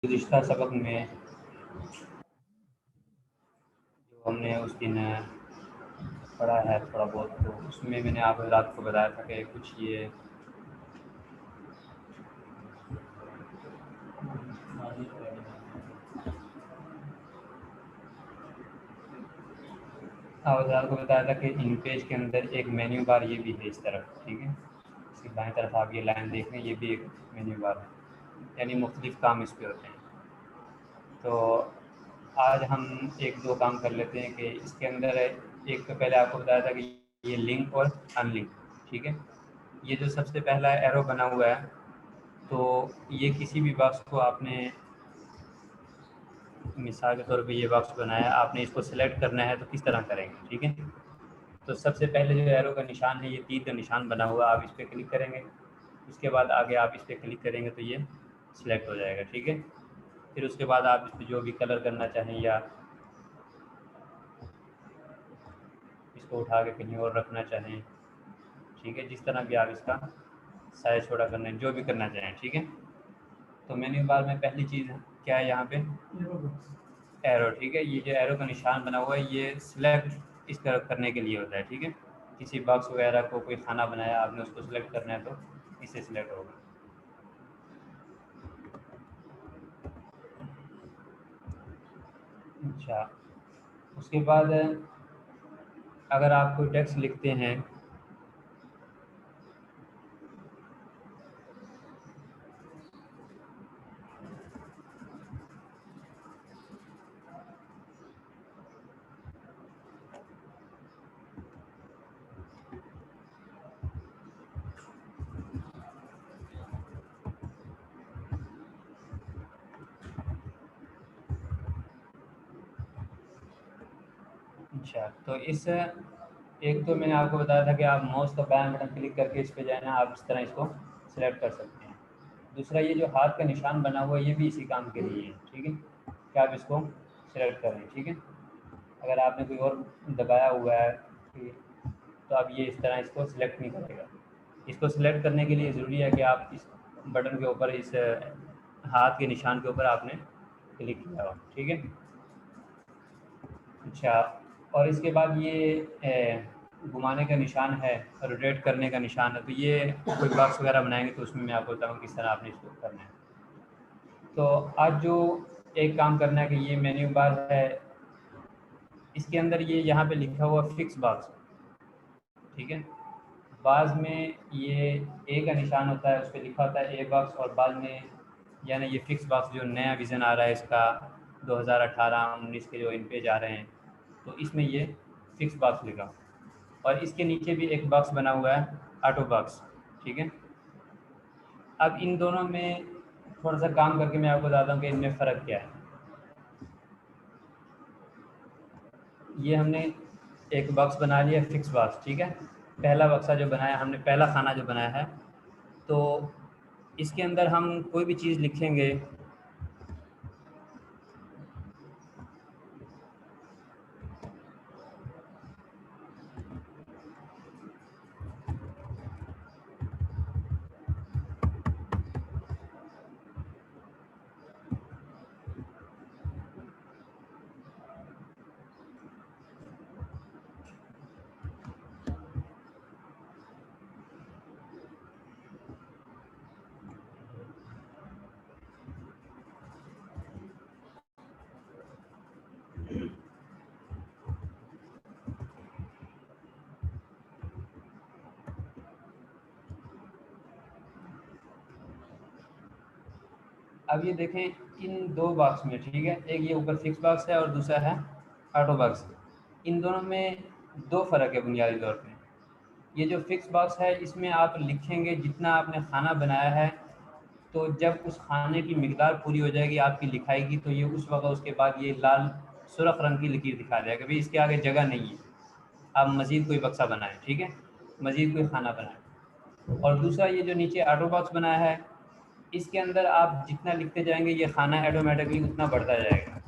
गुज़िश्ता सबक में जो हमने उस दिन पढ़ा है थोड़ा बहुत, तो उसमें मैंने आप हज़रात को बताया था कि कुछ ये आप हज़रात को बताया था कि इन पेज के अंदर एक मेन्यू बार ये भी है इस तरफ, ठीक है। इसकी बाएं तरफ आप ये लाइन देख रहे हैं, ये भी एक मेन्यू बार है, यानी मुख्तलिफ़ काम इस पे होते हैं। तो आज हम एक दो काम कर लेते हैं कि इसके अंदर एक तो पहले आपको बताया था कि ये लिंक और अनलिंक, ठीक है। ये जो सबसे पहला एरो बना हुआ है, तो ये किसी भी बॉक्स को आपने, मिसाल के तौर पे ये बॉक्स बनाया, आपने इसको सिलेक्ट करना है तो किस तरह करेंगे, ठीक है। तो सबसे पहले जो एरो का निशान है, ये तीर का निशान बना हुआ, आप इस पर क्लिक करेंगे। उसके बाद आगे आप इस पर क्लिक करेंगे तो ये सिलेक्ट हो जाएगा, ठीक है। फिर उसके बाद आप इस पर जो भी कलर करना चाहें या इसको उठा के कहीं और रखना चाहें, ठीक है, जिस तरह भी आप इसका साइज छोटा करना है, जो भी करना चाहें, ठीक है। तो मेन्यू बार में पहली चीज़ क्या है यहाँ पे, एरो, ठीक है। ये जो एरो का निशान बना हुआ है, ये सिलेक्ट इस तरह करने के लिए होता है, ठीक है। किसी बॉक्स वगैरह को कोई खाना बनाया आपने, उसको सिलेक्ट करना है तो इससे सिलेक्ट होगा। अच्छा, उसके बाद अगर आप कोई टेक्स्ट लिखते हैं, अच्छा, तो इस एक तो मैंने आपको बताया था कि आप माउस का बायां बटन क्लिक करके इस पे जाना, आप इस तरह इसको सिलेक्ट कर सकते हैं। दूसरा, ये जो हाथ का निशान बना हुआ है, ये भी इसी काम के लिए है, ठीक है, कि आप इसको सिलेक्ट करें, ठीक है। अगर आपने कोई और दबाया हुआ है तो आप ये इस तरह इसको सिलेक्ट नहीं करेगा। इसको सिलेक्ट करने के लिए ज़रूरी है कि आप इस बटन के ऊपर, इस हाथ के निशान के ऊपर आपने क्लिक किया हो, ठीक है। अच्छा, और इसके बाद ये घुमाने का निशान है, रोटेट करने का निशान है, तो ये कोई बॉक्स वगैरह बनाएंगे तो उसमें मैं आपको बताऊँ किस तरह आपने इसको करना है। तो आज जो एक काम करना है कि ये मेन्यू बार है, इसके अंदर ये यहाँ पे लिखा हुआ फिक्स बॉक्स, ठीक है। बाद में ये ए का निशान होता है, उस पर लिखा होता है ए बॉक्स, और बाद में यानी ये फिक्स बॉक्स जो नया विज़न आ रहा है इसका 2018-19 के जो इन पेज आ रहे हैं, तो इसमें ये फिक्स बॉक्स लिखा, और इसके नीचे भी एक बॉक्स बना हुआ है ऑटो बॉक्स, ठीक है। अब इन दोनों में थोड़ा सा काम करके मैं आपको बताता हूँ कि इनमें फ़र्क क्या है। ये हमने एक बॉक्स बना लिया फिक्स बॉक्स, ठीक है। पहला बक्सा जो बनाया हमने, पहला खाना जो बनाया है, तो इसके अंदर हम कोई भी चीज़ लिखेंगे, अब ये देखें इन दो बॉक्स में, ठीक है, एक ये ऊपर फिक्स बॉक्स है और दूसरा है ऑटो बॉक्स। इन दोनों में दो फ़र्क है बुनियादी तौर पे। ये जो फिक्स बॉक्स है, इसमें आप लिखेंगे जितना आपने खाना बनाया है, तो जब उस खाने की मिकदार पूरी हो जाएगी आपकी लिखाई की, तो ये उस वक्त उसके बाद ये लाल सुर्ख रंग की लकीर दिखा देगा, भाई इसके आगे जगह नहीं है, आप मज़ीद कोई बक्सा बनाएं, ठीक है, मज़ीद कोई खाना बनाएं। और दूसरा, ये जो नीचे ऑटो बॉक्स बनाया है, इसके अंदर आप जितना लिखते जाएंगे ये खाना ऑटोमेटिकली उतना बढ़ता जाएगा,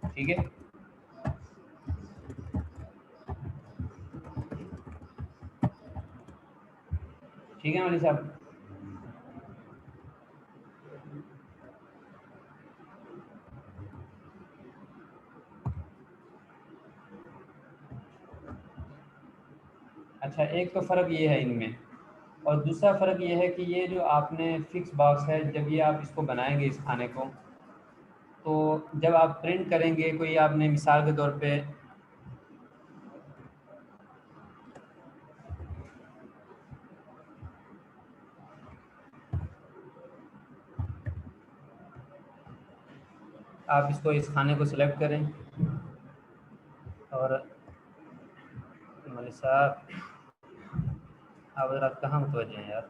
ठीक है। ठीक है मौलवी साहब। अच्छा, एक तो फ़र्क ये है इनमें, और दूसरा फ़र्क ये है कि ये जो आपने फ़िक्स बॉक्स है, जब ये आप इसको बनाएंगे इस खाने को, तो जब आप प्रिंट करेंगे, कोई आपने मिसाल के तौर पे आप इसको इस खाने को सिलेक्ट करें, और मौलवी साहब आप ज़रा कहाँ मुतवज्जे हैं यार।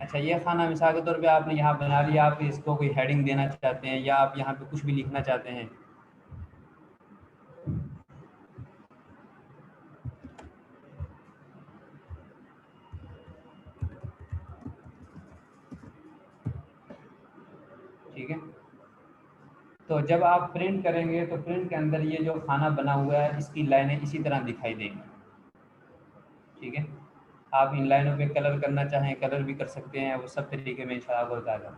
अच्छा, ये खाना मिसाल के तौर पे आपने यहाँ बना लिया, आप इसको कोई हेडिंग देना चाहते हैं या आप यहाँ पे कुछ भी लिखना चाहते हैं, ठीक है। तो जब आप प्रिंट करेंगे तो प्रिंट के अंदर ये जो खाना बना हुआ है इसकी लाइनें इसी तरह दिखाई देंगी, ठीक है। आप इन लाइनों पे कलर करना चाहें कलर भी कर सकते हैं, वो सब तरीके में इंशाल्लाह आपको बताएगा।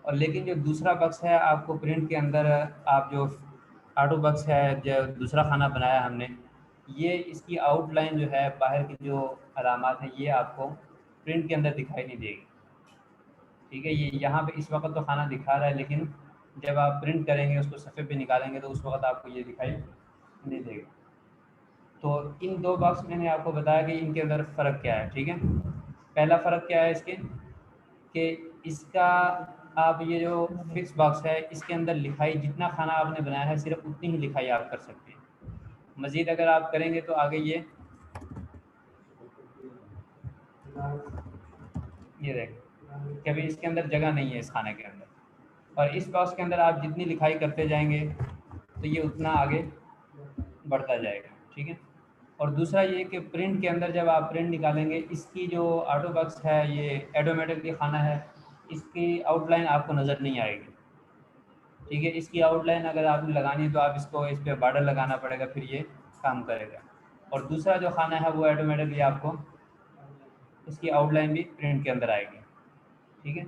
और लेकिन जो दूसरा बक्स है आपको प्रिंट के अंदर, आप जो ऑटो बक्स है जो दूसरा खाना बनाया हमने, ये इसकी आउटलाइन जो है बाहर की जो अलामात हैं ये आपको प्रिंट के अंदर दिखाई नहीं देगी, ठीक है। ये यहाँ पे इस वक्त तो खाना दिखा रहा है, लेकिन जब आप प्रिंट करेंगे उसको सफ़े पे निकालेंगे तो उस वक्त आपको ये दिखाई नहीं देगा। तो इन दो बॉक्स मैंने आपको बताया कि इनके अंदर फ़र्क क्या है, ठीक है। पहला फ़र्क क्या है इसके, कि इसका आप ये जो फिक्स बॉक्स है इसके अंदर लिखाई जितना खाना आपने बनाया है सिर्फ उतनी ही लिखाई आप कर सकते हैं। मज़ीद अगर आप करेंगे तो आगे ये देखें कि अभी इसके अंदर जगह नहीं है इस खाने के अंदर, और इस बॉक्स के अंदर आप जितनी लिखाई करते जाएंगे तो ये उतना आगे बढ़ता जाएगा, ठीक है। और दूसरा ये कि प्रिंट के अंदर जब आप प्रिंट निकालेंगे, इसकी जो ऑटो बक्स है ये ऑटोमेटिकली खाना है, इसकी आउटलाइन आपको नज़र नहीं आएगी, ठीक है। इसकी आउटलाइन अगर आपने लगानी है तो आप इसको इस पर बॉर्डर लगाना पड़ेगा, फिर ये काम करेगा। और दूसरा जो खाना है वो ऑटोमेटिकली आपको इसकी आउटलाइन भी प्रिंट के अंदर आएगी, ठीक है।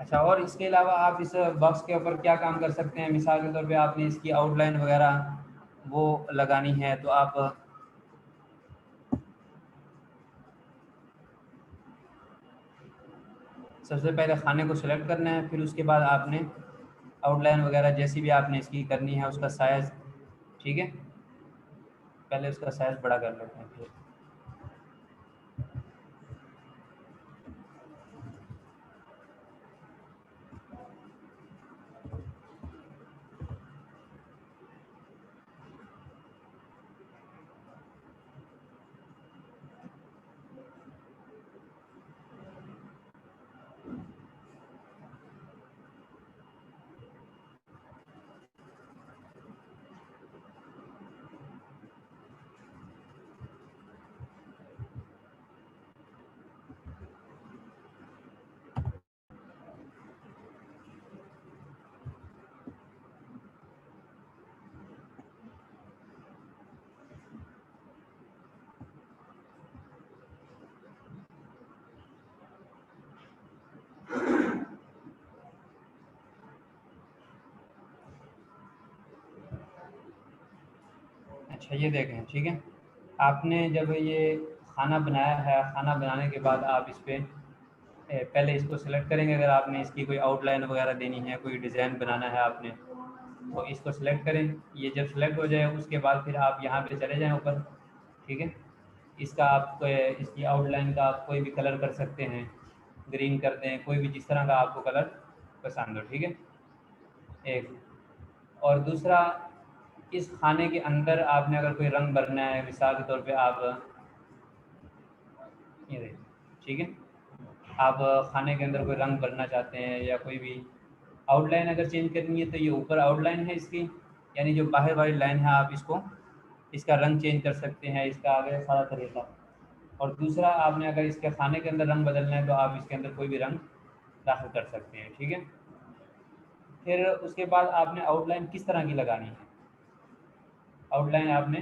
अच्छा, और इसके अलावा आप इस बॉक्स के ऊपर क्या काम कर सकते हैं, मिसाल के तौर पे आपने इसकी आउटलाइन वगैरह वो लगानी है तो आप सबसे पहले खाने को सिलेक्ट करना है, फिर उसके बाद आपने आउटलाइन वगैरह जैसी भी आपने इसकी करनी है उसका साइज़, ठीक है। पहले उसका साइज़ बड़ा कर लेते हैं फिर। अच्छा, ये देखें, ठीक है। आपने जब ये खाना बनाया है, खाना बनाने के बाद आप इस पे पहले इसको सेलेक्ट करेंगे, अगर आपने इसकी कोई आउटलाइन वगैरह देनी है, कोई डिज़ाइन बनाना है आपने, तो इसको सेलेक्ट करें। ये जब सेलेक्ट हो जाए उसके बाद फिर आप यहाँ पे चले जाएँ ऊपर, ठीक है। इसका आप इसकी आउटलाइन का आप कोई भी कलर कर सकते हैं, ग्रीन कर दें, कोई भी जिस तरह का आपको कलर पसंद हो, ठीक है। एक, और दूसरा, इस खाने के अंदर आपने अगर कोई रंग भरना है, मिसाल के तौर पे आप ये देखिए, ठीक है। आप खाने के अंदर कोई रंग भरना चाहते हैं या कोई भी आउटलाइन अगर चेंज करनी है तो ये ऊपर आउटलाइन है इसकी, यानी जो बाहर वाली लाइन है आप इसको इसका रंग चेंज कर सकते हैं, इसका आगे सारा तरीका। और दूसरा, आपने अगर इसके खाने के अंदर रंग बदलना है तो आप इसके अंदर कोई भी रंग दाखिल कर सकते हैं, ठीक है। फिर उसके बाद आपने आउटलाइन किस तरह की लगानी है, आउटलाइन आपने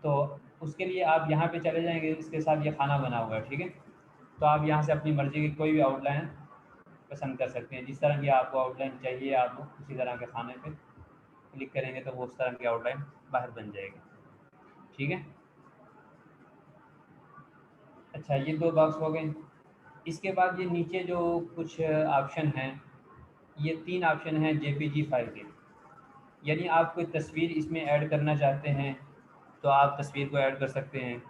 तो उसके लिए आप यहाँ पे चले जाएंगे, इसके साथ ये खाना बना हुआ है, ठीक है। तो आप यहाँ से अपनी मर्ज़ी की कोई भी आउटलाइन पसंद कर सकते हैं, जिस तरह की आपको आउटलाइन चाहिए आप उसी तरह के खाने पे क्लिक करेंगे तो वो उस तरह की आउटलाइन बाहर बन जाएगी, ठीक है। अच्छा, ये 2 बॉक्स हो गए। इसके बाद ये नीचे जो कुछ ऑप्शन हैं, ये 3 ऑप्शन हैं जेपीजी फाइल के। यानी आप कोई तस्वीर इसमें ऐड करना चाहते हैं तो आप तस्वीर को ऐड कर सकते हैं।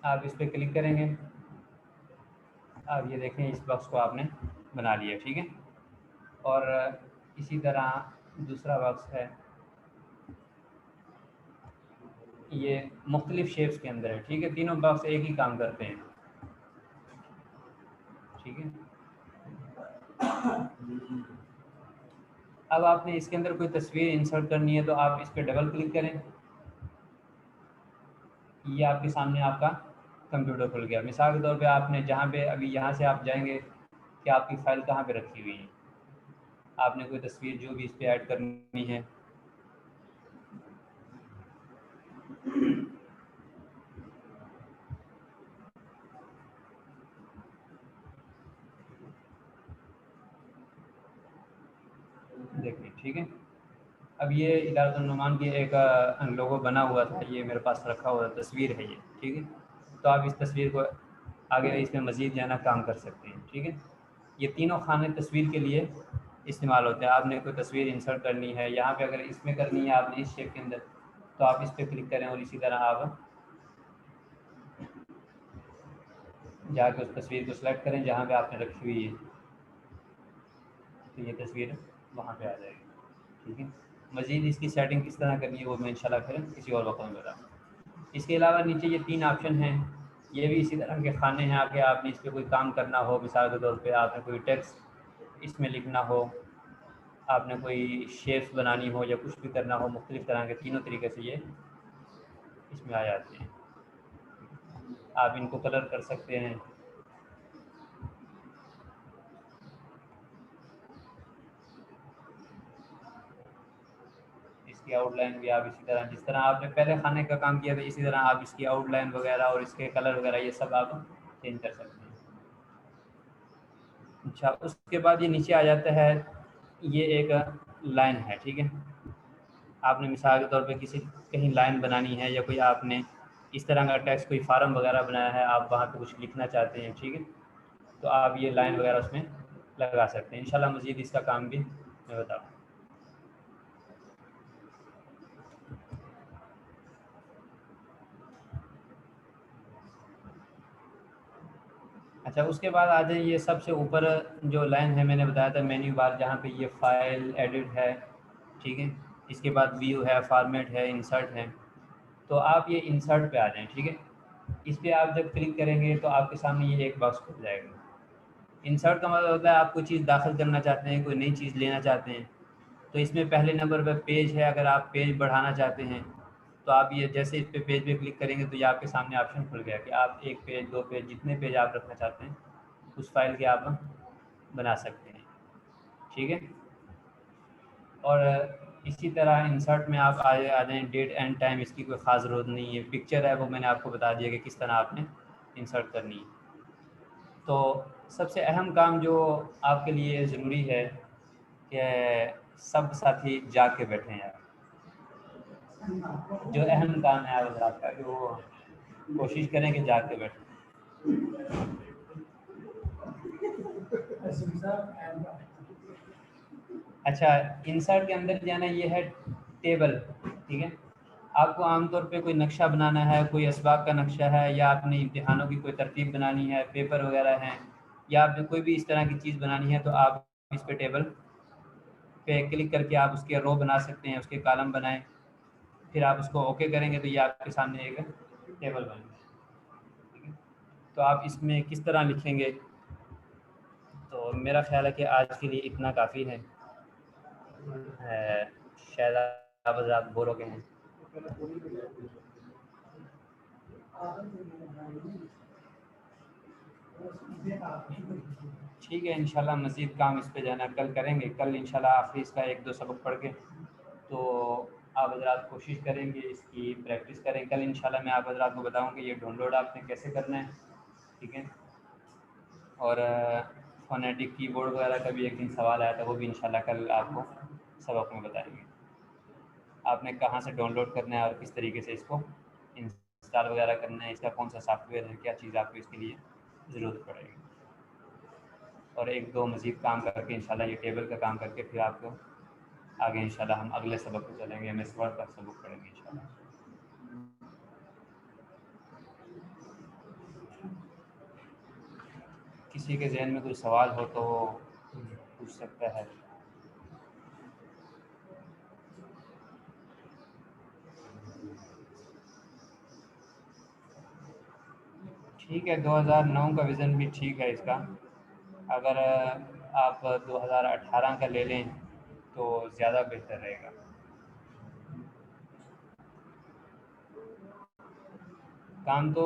आप इस पर क्लिक करेंगे, अब ये देखें इस बॉक्स को आपने बना लिया, ठीक है। और इसी तरह दूसरा बॉक्स है, ये मुख्तलिफ शेप्स के अंदर है, ठीक है। तीनों बॉक्स एक ही काम करते हैं, ठीक है। अब आपने इसके अंदर कोई तस्वीर इंसर्ट करनी है तो आप इस पर डबल क्लिक करें, ये आपके सामने आपका कंप्यूटर खुल गया। मिसाल के तौर पे आपने जहाँ पे अभी यहाँ से आप जाएंगे कि आपकी फ़ाइल कहाँ पे रखी हुई है, आपने कोई तस्वीर जो भी इस पर ऐड करनी है, देखिए, ठीक है। अब ये इदारतुल नुमान की एक लोगो बना हुआ था, ये मेरे पास रखा हुआ तस्वीर है ये, ठीक है। तो आप इस तस्वीर को आगे इसमें मज़ीद जाना काम कर सकते हैं, ठीक है। ये तीनों खाने तस्वीर के लिए इस्तेमाल होते हैं। आपने कोई तस्वीर इंसर्ट करनी है, यहाँ पे अगर इसमें करनी है आपने इस शेप के अंदर, तो आप इस पर क्लिक करें और इसी तरह आप जाकर उस तस्वीर को सिलेक्ट करें जहाँ पे आपने रखी हुई है, तो ये तस्वीर वहाँ पे आ जाएगी, ठीक है। मज़ीद इसकी सेटिंग किस तरह करनी है वो मैं इंशाल्लाह फिर किसी और वक्त में बताऊँ। इसके अलावा नीचे ये 3 ऑप्शन हैं, ये भी इसी तरह के खाने हैं। आके आपने इस पर कोई काम करना हो, मिसाल के तौर पे आपने कोई टेक्स्ट इसमें लिखना हो, आपने कोई शेप्स बनानी हो या कुछ भी करना हो, मुख्तलिफ़ तरह के तीनों तरीके से ये इसमें आ जाते हैं। आप इनको कलर कर सकते हैं, इसकी आउटलाइन भी आप इसी तरह, जिस तरह आपने पहले खाने का काम किया था इसी तरह आप इसकी आउटलाइन वगैरह और इसके कलर वगैरह ये सब आप चेंज कर सकते हैं। अच्छा, उसके बाद ये नीचे आ जाता है, ये एक लाइन है, ठीक है। आपने मिसाल के तौर पे किसी कहीं लाइन बनानी है या कोई आपने इस तरह का टेक्स्ट कोई फार्म वगैरह बनाया है, आप वहाँ पे कुछ लिखना चाहते हैं, ठीक है। तो आप ये लाइन वगैरह उसमें लगा सकते हैं। इंशाल्लाह मज़ीद इसका काम भी मैं बताऊँ। अच्छा, उसके बाद आ जाए, ये सबसे ऊपर जो लाइन है मैंने बताया था मेन्यू बार, जहाँ पे ये फ़ाइल एडिट है, ठीक है। इसके बाद व्यू है, फॉर्मेट है, इंसर्ट है। तो आप ये इंसर्ट पे आ जाएं, ठीक है। इस पे आप जब क्लिक करेंगे तो आपके सामने ये एक बॉक्स खुल जाएगा। इंसर्ट का मतलब होता है आप कोई चीज़ दाखिल करना चाहते हैं, कोई नई चीज़ लेना चाहते हैं। तो इसमें पहले नंबर पर पेज है, अगर आप पेज बढ़ाना चाहते हैं तो आप ये जैसे इस पे पेज पे क्लिक करेंगे तो ये आपके सामने ऑप्शन खुल गया कि आप 1 पेज, 2 पेज, जितने पेज आप रखना चाहते हैं उस फाइल के आप बना सकते हैं, ठीक है। और इसी तरह इंसर्ट में आप आ जाएँ, डेट एंड टाइम इसकी कोई ख़ास ज़रूरत नहीं है। पिक्चर है वो मैंने आपको बता दिया कि किस तरह आपने इंसर्ट करनी है। तो सबसे अहम काम जो आपके लिए ज़रूरी है कि सब साथी जाग के बैठें यार। जो अहम काम है आज रात का, कि वो कोशिश करें कि जाग के बैठें। अच्छा, इंसर्ट के अंदर जाना, ये है टेबल, ठीक है। आपको आमतौर पे कोई नक्शा बनाना है, कोई असबाब का नक्शा है, या आपने इम्तिहानों की कोई तरतीब बनानी है, पेपर वगैरह हैं, या आपने कोई भी इस तरह की चीज़ बनानी है, तो आप इस पे टेबल पे क्लिक करके आप उसके रो बना सकते हैं, उसके कॉलम बनाएं। फिर आप उसको ओके करेंगे तो ये आपके सामने एक टेबल बन गया, ठीक है। तो आप इसमें किस तरह लिखेंगे, तो मेरा ख्याल है कि आज के लिए इतना काफ़ी है। शायद आप हज़रात बोर हो गए हैं। ठीक है, इंशाल्लाह मज़ीद काम इस पे जो है ना कल करेंगे। कल इंशाल्लाह आखिरी इसका 1-2 सबक पढ़ के तो आप हज़रात कोशिश करेंगे, इसकी प्रैक्टिस करें। कल इंशाल्लाह मैं आप हज़रात को बताऊँगा ये डाउनलोड आपने कैसे करना है, ठीक है। और फ़ोनेटिक कीबोर्ड वगैरह का भी एक दिन सवाल आया था, वो भी इंशाल्लाह कल आपको सबक में बताएँगे। आपने कहाँ से डाउनलोड करना है और किस तरीके से इसको इंस्टॉल वगैरह करना है, इसका कौन सा सॉफ्टवेयर है, क्या चीज़ आपको इसके लिए ज़रूरत पड़ेगी। और 1-2 मज़ीद काम करके इंशाल्लाह ये टेबल का काम करके फिर आपको आगे इंशाल्लाह हम अगले सबक पे चलेंगे, एमएस वर्ड का सबक पढ़ेंगे इंशाल्लाह। किसी के ज़हन में कोई सवाल हो तो पूछ सकता है। ठीक है, 2009 का विज़न भी ठीक है इसका। अगर आप 2018 का ले लें तो ज़्यादा बेहतर रहेगा। काम तो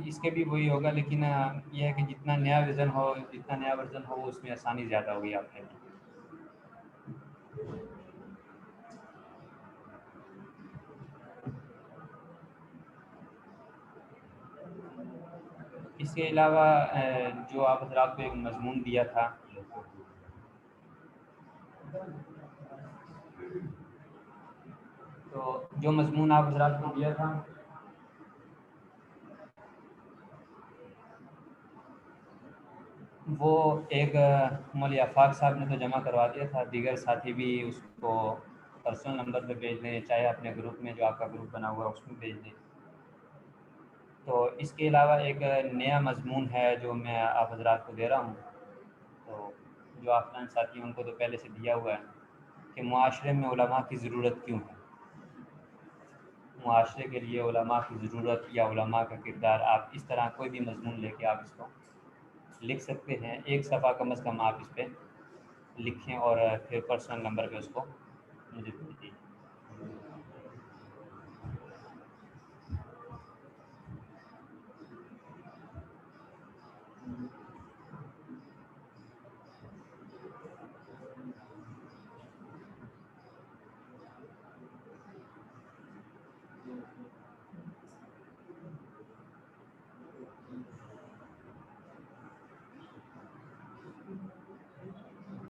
इसके भी वही होगा, लेकिन ये है कि जितना नया विज़न हो, जितना नया वर्ज़न हो, उसमें आसानी ज़्यादा होगी आपके लिए। इसके अलावा जो आप हज़रात को एक मज़मून दिया था, तो जो मज़मून आप हज़रात को दिया था वो एक मौलवी आफाक साहब ने तो जमा करवा दिया था, दीगर साथी भी उसको पर्सनल नंबर पे भेज दें, चाहे अपने ग्रुप में जो आपका ग्रुप बना हुआ है उसमें भेज दें। तो इसके अलावा एक नया मज़मून है जो मैं आप हज़रात को दे रहा हूँ। तो जो ऑफलाइन साथी हैं उनको तो पहले से दिया हुआ है कि मुआशरे में उलमा की ज़रूरत क्यों है। मुआशरे के लिए उलमा की ज़रूरत या उलमा का किरदार, आप इस तरह कोई भी मज़मून लेके आप इसको लिख सकते हैं। एक सफ़ा कम से कम आप इस पर लिखें और फिर पर्सनल नंबर पे उसको मुझे भेजिए।